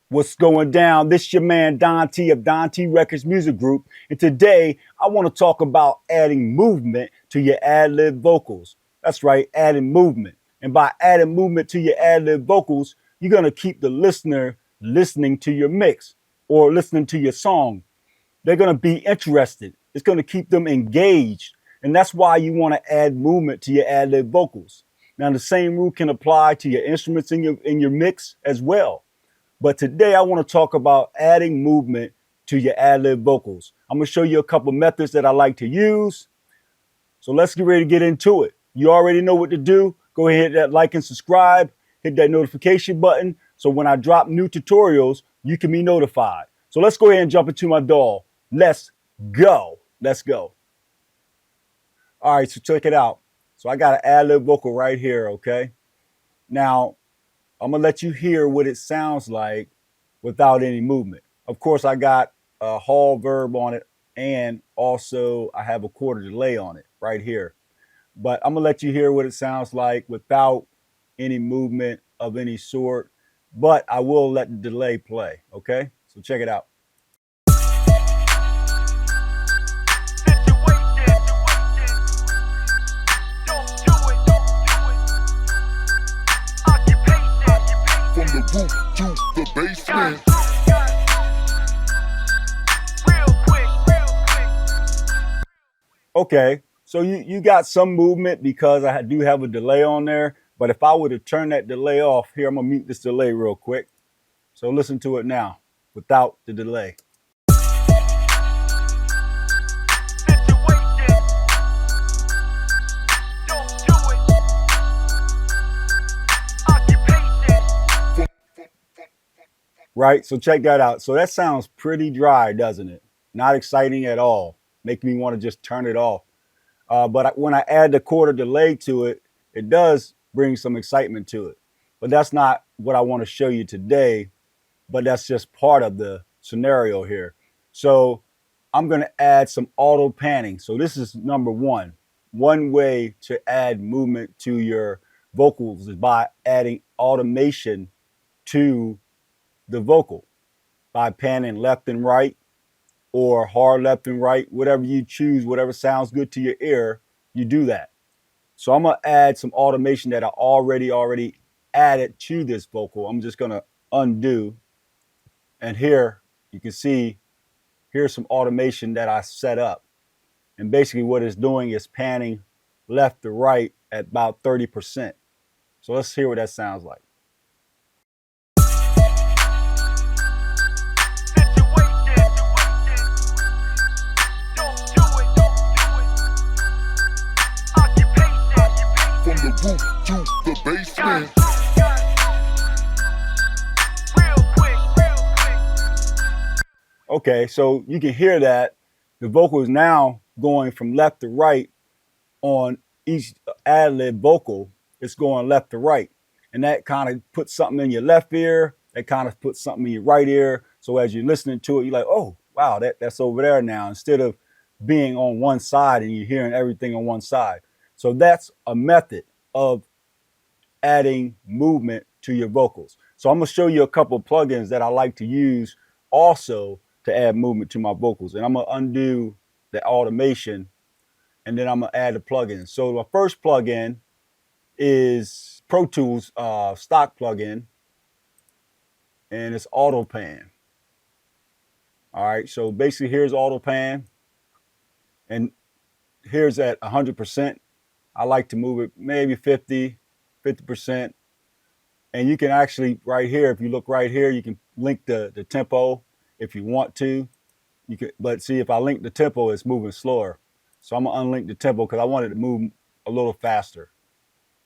What's going down? This is your man Don T of Don T Records Music Group, and today I want to talk about adding movement to your Adlib vocals. That's right, adding movement. And by adding movement to your Adlib vocals, you're going to keep the listener listening to your mix or listening to your song. They're going to be interested. It's going to keep them engaged. And that's why you want to add movement to your Adlib vocals. Now, the same rule can apply to your instruments in your mix as well. But today I want to talk about adding movement to your Adlib vocals. I'm going to show you a couple methods that I like to use. So let's get ready to get into it. You already know what to do. Go ahead and hit that like and subscribe. Hit that notification button so when I drop new tutorials, you can be notified. So let's go ahead and jump into my DAW. Let's go. Let's go. All right, so check it out. So I got an Adlib vocal right here, okay? Now, I'm going to let you hear what it sounds like without any movement. Of course, I got a Hall verb on it, and also I have a quarter delay on it right here. But I'm going to let you hear what it sounds like without any movement of any sort. But I will let the delay play, okay? So check it out. To the basement. Okay, so you got some movement because I do have a delay on there. But if I were to turn that delay off, here, I'm going to mute this delay real quick. So listen to it now without the delay. Right, so check that out. So that sounds pretty dry, doesn't it? Not exciting at all. Make me want to just turn it off. But when I add the quarter delay to it, it does bring some excitement to it. But that's not what I want to show you today. But that's just part of the scenario here. So I'm going to add some auto panning. So this is number one. One way to add movement to your vocals is by adding automation to the vocal by panning left and right or hard left and right, whatever you choose, whatever sounds good to your ear, you do that. So I'm going to add some automation that I already added to this vocal. I'm just going to undo. And here you can see, here's some automation that I set up. And basically what it's doing is panning left to right at about 30%. So let's hear what that sounds like. To the basement. Okay, so you can hear that the vocal is now going from left to right on each Adlib vocal. It's going left to right. And that kind of puts something in your left ear. That kind of puts something in your right ear. So as you're listening to it, you're like, oh, wow, that's over there now. Instead of being on one side and you're hearing everything on one side. So that's a method of adding movement to your vocals. So I'm going to show you a couple of plugins that I like to use also to add movement to my vocals. And I'm going to undo the automation and then I'm going to add the plugin. So my first plugin is Pro Tools stock plugin, and it's AutoPan. All right, so basically here's AutoPan, and here's at 100%. I like to move it maybe 50%. And you can actually, right here, if you look right here, you can link the tempo if you want to. You can, but see, if I link the tempo, it's moving slower. So I'm gonna unlink the tempo because I want it to move a little faster.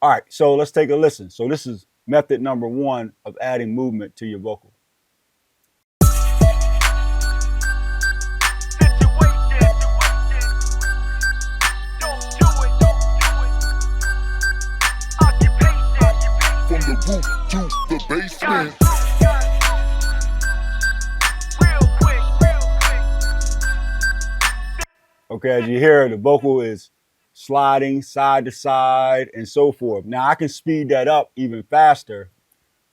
All right, so let's take a listen. So this is method number one of adding movement to your vocal. To the basement. Okay, as you hear, the vocal is sliding side to side and so forth. Now I can speed that up even faster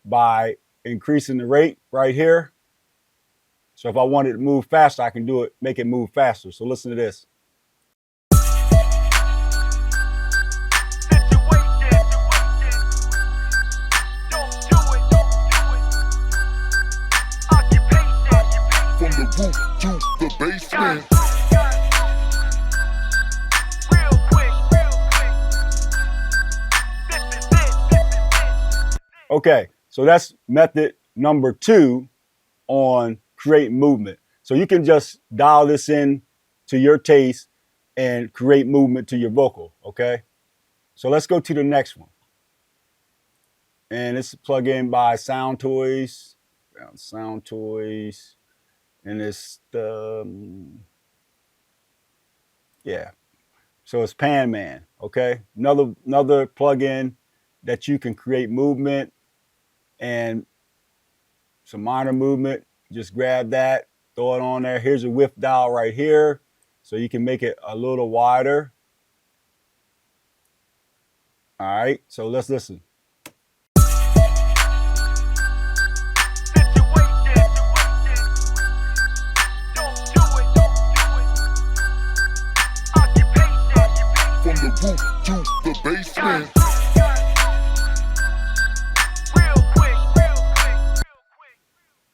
by increasing the rate right here. So if I want it to move faster, I can do it, make it move faster. So listen to this. From the roof to the basement. Okay, so that's method number 2 on create movement. So you can just dial this in to your taste and create movement to your vocal, okay? So let's go to the next one. And it's a plugin by Soundtoys. Soundtoys. And it's yeah. So it's PanMan, okay? Another plugin that you can create movement and some minor movement. Just grab that, throw it on there. Here's a width dial right here, so you can make it a little wider. All right, so let's listen. From the roof to the basement.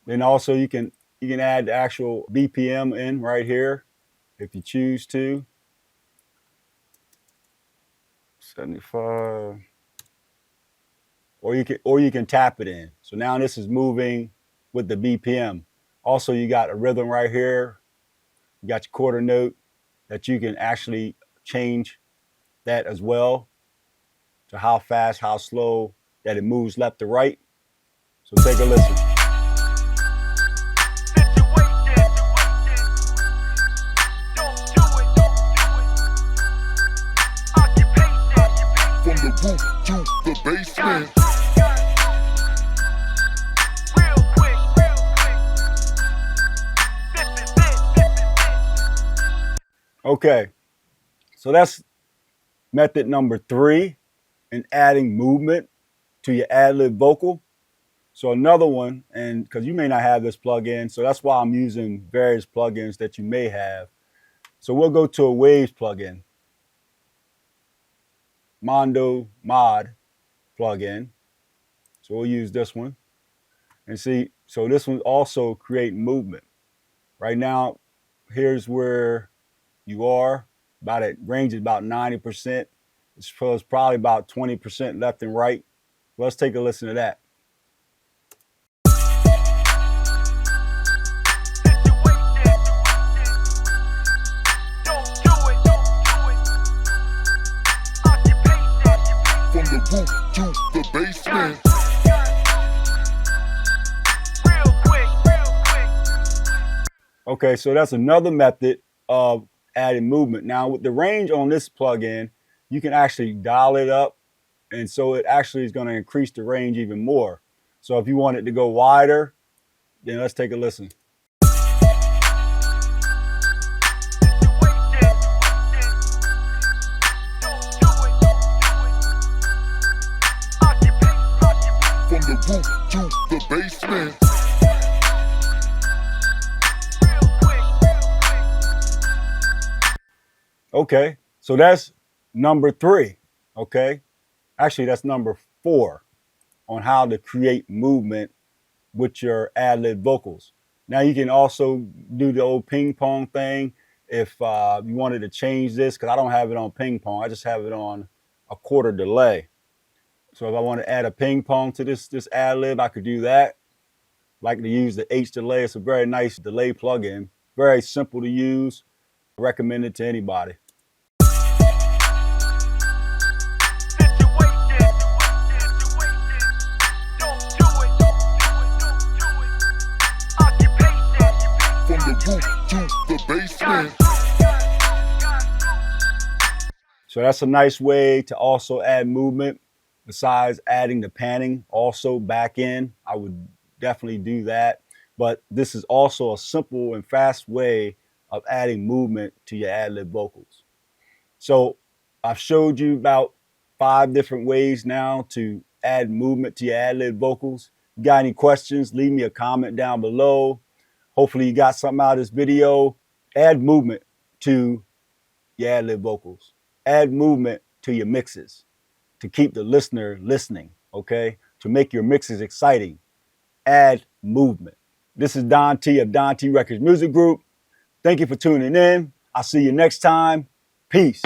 Then also you can add the actual BPM in right here if you choose to. 75. Or you can tap it in. So now this is moving with the BPM. Also, you got a rhythm right here. You got your quarter note that you can actually change that as well to how fast, how slow that it moves left to right. So take a listen. From the roof to the basement. Okay, so that's method number 3 in adding movement to your Adlib vocal. So another one, and because you may not have this plugin, so that's why I'm using various plugins that you may have. So we'll go to a Waves plugin, MondoMod plugin. So we'll use this one. And see, so this one also create movement. Right now, here's where you are. About it range is about 90%. It's probably about 20% left and right. Let's take a listen to that. From the roof to the basement. Okay, so that's another method of adding movement. Now with the range on this plugin, you can actually dial it up, and so it actually is going to increase the range even more. So if you want it to go wider, then let's take a listen. From the roof to the basement. Okay, so that's number 3, okay? Actually, that's number 4 on how to create movement with your Adlib vocals. Now you can also do the old ping pong thing if you wanted to change this, because I don't have it on ping pong. I just have it on a quarter delay. So if I want to add a ping pong to this Adlib, I could do that. Like to use the H delay. It's a very nice delay plugin. Very simple to use. Recommend it to anybody. From the roof to the basement. So that's a nice way to also add movement. Besides adding the panning also back in, I would definitely do that. But this is also a simple and fast way of adding movement to your Adlib vocals. So I've showed you about 5 different ways now to add movement to your Adlib vocals. Got any questions? Leave me a comment down below. Hopefully you got something out of this video. Add movement to your Adlib vocals. Add movement to your mixes to keep the listener listening, okay? To make your mixes exciting. Add movement. This is Don T of Don T Records Music Group. Thank you for tuning in. I'll see you next time. Peace.